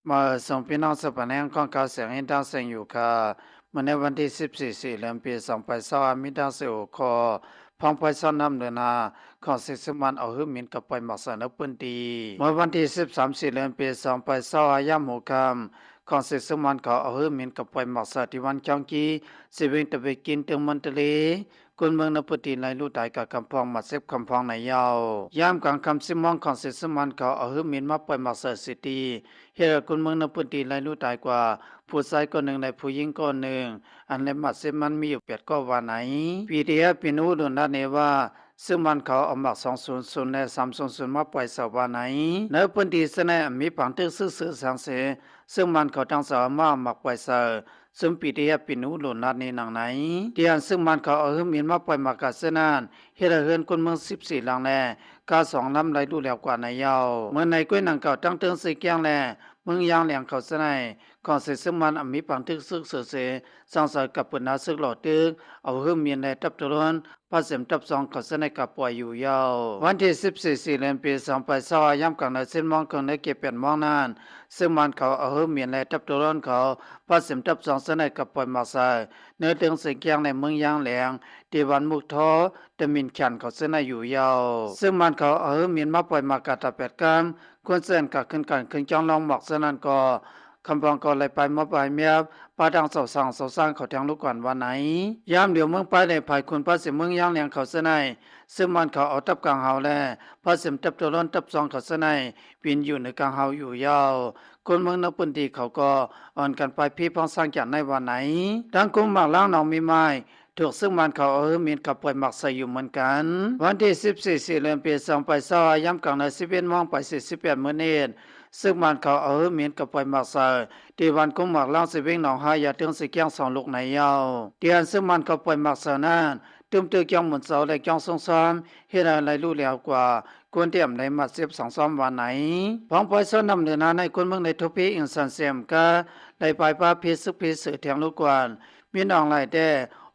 มาส่งพี่น้องสปนแนงของเขาเสียงให้ดังเสียงอยู่ค่ะเมื่อในวันที่14เดือนปี2020มีดังเสียงคอพังไปซ่อนน้ำเดือนนาของสิสมันเอาหื้อมินกับไปหมักสนปืนดีเมื่อวันที่13เดือนปี2020ย่ำหูคำของสิสมันเขาเอาหื้อมินกับไปหมักสที่วันจองกีสิเวงตะเวกินตึงมันตะเลคนเมืองนปตีในลู่ตายกับคำพองมาเซฟคำพองในยาวยามกลางคำสิมองของสิสมันเขาเอาหื้อมินมาไปหมักสสิตี เฮรคนเมืองนพื้นที่ไรรู้ตายกว่าผู้ชายคนหนึ่งในผู้หญิงคนหนึ่งอันเลมัดเซมันมีอยู่8ก็ว่าไหนปีเดียปินูดุนดาเนว่าซึ่งมันเขาเอาหมัก200และ300มาปล่อยสวาไหนในพื้นที่เสนมีผังตึกซื่อสังเสซึ่งมันเขาทั้งสองมาหมักปล่อยเสซึ่งปีเดียปินูดุนดาเนหนังไหนเดียนซึ่งมันเขาเอาหื้อมีนมาปล่อยหมักกะเสนานเฮรเฮือนคนเมือง14หลังแลกา2ลำไรรู้แล้วกว่าในยาวเมื่อในก้วยหนังเก่าตั้งเตืองสีเกียงแลมึงยางเหลียงเขาสนายก่อนเสซึ่งมันมีปังทึกซึกเสือเสสร้างสายกับปุณาซึกหลอดตึกเอาหื้อมีนในตับตะลนพระเสมตับสองเขาสนายกับปล่อยอยู่ยาววันที่14เดือนปี2020ย่ำกลางในเส้นมองของในเก็บเป็นมองนานซึ่งมันเขาเอาหื้อมีนในตับตะลนเขาพระเสมตับสองสนายกับปล่อยมาใส่เนื้อเตืองสีเกียงในเมืองยางเหลียงที่วันมุกท้อจะมินขันเขาสนายอยู่ยาวซึ่งมันเขาเอาหื้อมีนมาปล่อยมากาตาแปดกันควรเส้นกับขึ้นกันขึ้นจ้องลองหมอกสนั่นก็คำพองก็เลยไปมาไปเมียบปาดังเสาสร้างเขาแทงลูกก่อนวันไหนยามเดี๋ยวเมืองไปในภายคุณพระเสเมืองย่างเลียงเขาเสนายซึ่งมันเขาเอาตับกลางเฮาแลพระเสมตับตัวร้อนตับซองเขาเสนายปีนอยู่ในกลางเฮาอยู่ยาวคนเมืองนปืนดีเขาก็อ่อนกันไปพี่พ้องสร้างจากในวันไหนดังกุมหมากล่างหนองมีไม้ถูกซึ่งมันเขามีนกับปล่อยหมักใส่อยู่เหมือนกันวันที่14เดือนปี2020ย่ำกลางใน11โมงไป48มื้อนี้ซึ่งมันเขามีนกับปล่อยหมักใส่ที่วันกุมหมากล่างสิเวงหนองหายาถึงสิเกียงสองลูกในยาวเตียนซึ่งมันเขาปล่อยหมักใส่นั้นตึมเตือเกียงหมุนเสาและเกียงทรงซ้อมเฮ็ดอะไรรู้แล้วกว่าควรเตรียมในมัดเสียบสองซ้อมวันไหนพ้องปล่อยซ้อนนำเดือนนาในคนเมืองในทุพีอินสันเซียมกาในปลายป้าเพชรสุกเพชรเสือเทียงลูกกวนมีน้องหลายแต่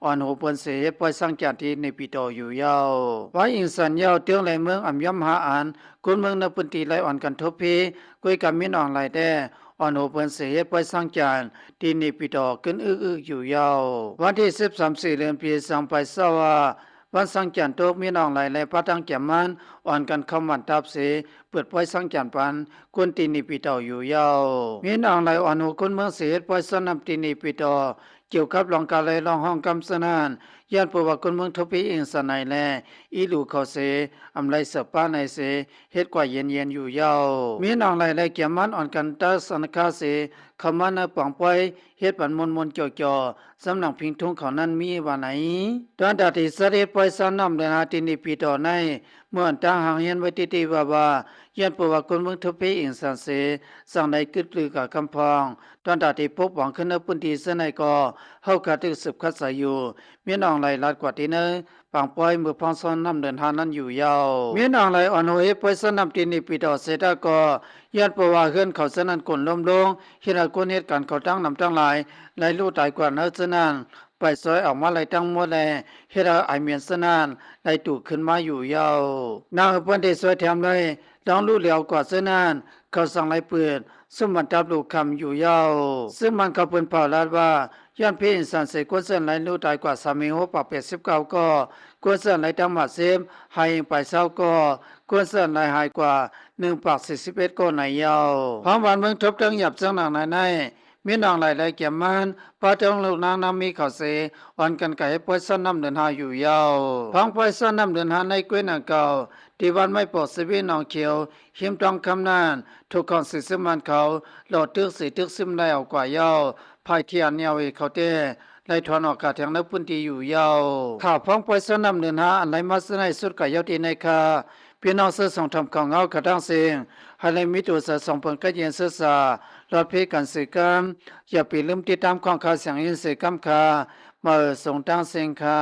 อ่อนหูปนเสียปล่อยสังจาทีในปีโตอยู่ยาวว่าอินสันยาวเตียงไหลเมืองอ่ำย่ำหาอ่านคนเมืองในพื้นที่ไหลอ่อนกันทุพีกุยกับมีน้องหลายแต่อ่อนหูปนเสียปล่อยสังจานที่ในปีโตขึ้นอื้ออยู่ยาววันที่13เดือนปี2020วันสังจันทร์ตกมีน้องหลายและพระตั้งแก่มันอ่อนกันคำวันทับเสเปิดปล่อยสังจันทร์ปันคนตีนิปีเตาอยู่ยาวมีน้องหลายอ่อนหูคนเมืองเสียปล่อยสนับตีนิปีเตาเกี่ยวกับรองกาเลยรองห้องกำสนานญาติประวัติคนเมืองทพีเองสนายแลอีลูเขาเสอำไลเสป้าในเสเฮ็ดกว่าเย็นอยู่ยาวมีน้องหลายและเกี่ยมันอ่อนกันตาสนคาเสคำมันปองปล่อยเฮ็ดปันมนจ่อสำนักพิงทุงเขานั้นมีว่าไหนตอนดาติสเรปล่อยสนำเดนาตินิปีโตในเมื่อตั้งหางเฮียนไว้ติว่าญาติประวัติคนเมืองทพีเองสันเสสั่งใดกึดลือกับคำพองตอนดาติพบหวังขึ้นในพื้นที่เสนก็เฮาคาตึกสืบคัดสายอยู่มีน้องไหลลัดกว่าที่เนปังปอยมือพองซ้อนน้ำเดินทางนั้นอยู่ยาวมีน้องไหลอ่อนโหยปอยสนำตินิปีโตเสดก็ญาติประวัติเฮือนเขาสนั้นกลล้มลงเฮ็ดให้คนเหตุการณ์เขาตั้งนำตั้งหลายไหลลู่ตายกว่าเนสนั้นไปซอยออกมาไหลตั้งหมดแลเฮ็ดให้ไอเมียนสนานไหลตู่ขึ้นมาอยู่ยาวนางเพิ่นได้ซอยแถมเลยดองลู่เหลียวกว่าสนานเขาสั่งไหลเปิดสมบัติรับลูกคำอยู่ยาวซึ่งมันก็เปิ้นเป่าลาดว่าย้อนพี่อินสันเสกวนเส้นไหลลู่ตายกว่า3โหปะ89ก็กวนเส้นไหลตั้งมาเซมหายไปเศร้าก็กวนเส้นไหลหายกว่า1ปาก41ก็ในยาวพร้อมวันเมืองทบทั้งหยับจังหนังในมีน้องหลายเกี่ยมมันพระเจ้าลูกนางน้ำมีเขาเสอ่อนกันไก่ปล่อยซ้อนน้ำเดินหาอยู่ยาวพังปล่อยซ้อนน้ำเดินหาในกล้วยนางเก่าที่วันไม่ปลอดสวีน้องเขียวหิมตองคำนานทุกคนสิสมันเขาหลอดตึกสีตึกซึมได้เอากว่ายาวภายเทียนเยาวเขาเต้ไล่ถอนออกกาแทงในพื้นที่อยู่ยาวข่าวพังปล่อยซ้อนน้ำเดินหาอันไรมาสในสุดกายาวที่ในคาพี่น้องเสื้อส่งทำของเงากระด้างเสียงให้เลยมีตัวเสือส่งผลกระเย็นเสื้อสาลอดเพกันเสกันอย่าไปลืมติดตามของข่าวเสียงยินเสกัมคามาส่งตั้งเสียงค่ะ